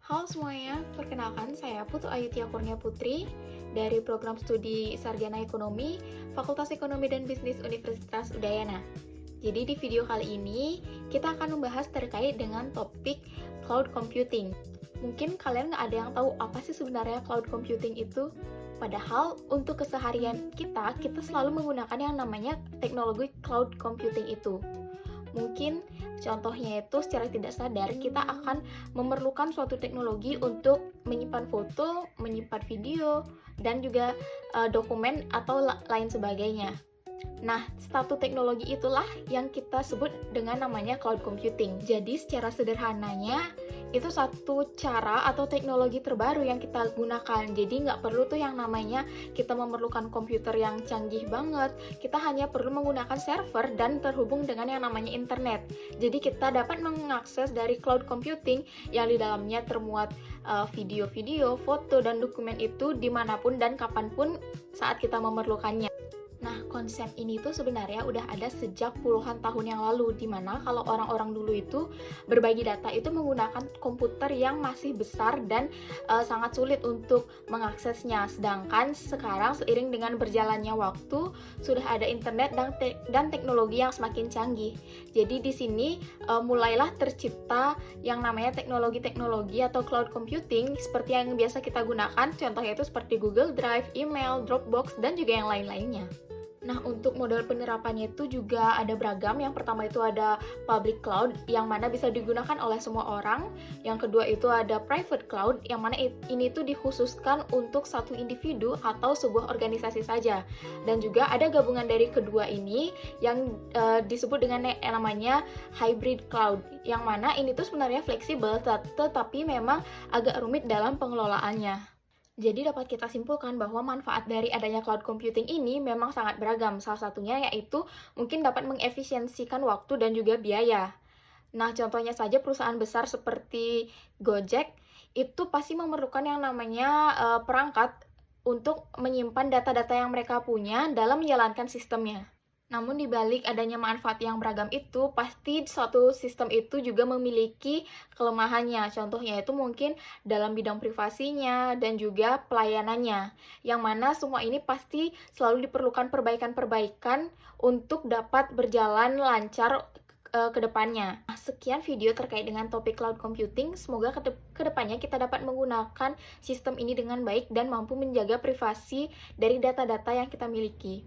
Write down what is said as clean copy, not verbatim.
Halo semuanya, perkenalkan saya Putu Ayutia Kurnia Putri dari program studi Sarjana Ekonomi, Fakultas Ekonomi dan Bisnis Universitas Udayana. Jadi di video kali ini, kita akan membahas terkait dengan topik cloud computing. Mungkin kalian nggak ada yang tahu apa sih sebenarnya cloud computing itu? Padahal untuk keseharian kita selalu menggunakan yang namanya teknologi cloud computing itu. Mungkin contohnya itu secara tidak sadar kita akan memerlukan suatu teknologi untuk menyimpan foto, menyimpan video, dan juga dokumen atau lain sebagainya. Nah, satu teknologi itulah yang kita sebut dengan namanya cloud computing. Jadi, secara sederhananya, itu satu cara atau teknologi terbaru yang kita gunakan. Jadi, nggak perlu tuh yang namanya kita memerlukan komputer yang canggih banget. Kita hanya perlu menggunakan server dan terhubung dengan yang namanya internet. Jadi, kita dapat mengakses dari cloud computing yang di dalamnya termuat video-video, foto, dan dokumen itu dimanapun dan kapanpun saat kita memerlukannya. Nah, konsep ini tuh sebenarnya udah ada sejak puluhan tahun yang lalu, dimana kalau orang-orang dulu itu berbagi data itu menggunakan komputer yang masih besar dan sangat sulit untuk mengaksesnya. Sedangkan sekarang seiring dengan berjalannya waktu, sudah ada internet dan teknologi yang semakin canggih. Jadi di sini mulailah tercipta yang namanya teknologi-teknologi atau cloud computing seperti yang biasa kita gunakan, contohnya itu seperti Google Drive, email, Dropbox, dan juga yang lain-lainnya. Nah, untuk model penerapannya itu juga ada beragam. Yang pertama itu ada public cloud, yang mana bisa digunakan oleh semua orang. Yang kedua itu ada private cloud, yang mana ini tuh dikhususkan untuk satu individu atau sebuah organisasi saja. Dan juga ada gabungan dari kedua ini yang disebut dengan namanya hybrid cloud, yang mana ini tuh sebenarnya fleksibel, tetapi memang agak rumit dalam pengelolaannya. Jadi dapat kita simpulkan bahwa manfaat dari adanya cloud computing ini memang sangat beragam. Salah satunya yaitu mungkin dapat mengefisiensikan waktu dan juga biaya. Nah, contohnya saja perusahaan besar seperti Gojek itu pasti memerlukan yang namanya perangkat untuk menyimpan data-data yang mereka punya dalam menjalankan sistemnya. Namun di balik adanya manfaat yang beragam itu, pasti suatu sistem itu juga memiliki kelemahannya. Contohnya itu mungkin dalam bidang privasinya dan juga pelayanannya. Yang mana semua ini pasti selalu diperlukan perbaikan-perbaikan untuk dapat berjalan lancar ke depannya. Nah, sekian video terkait dengan topik cloud computing. Semoga ke depannya kita dapat menggunakan sistem ini dengan baik dan mampu menjaga privasi dari data-data yang kita miliki.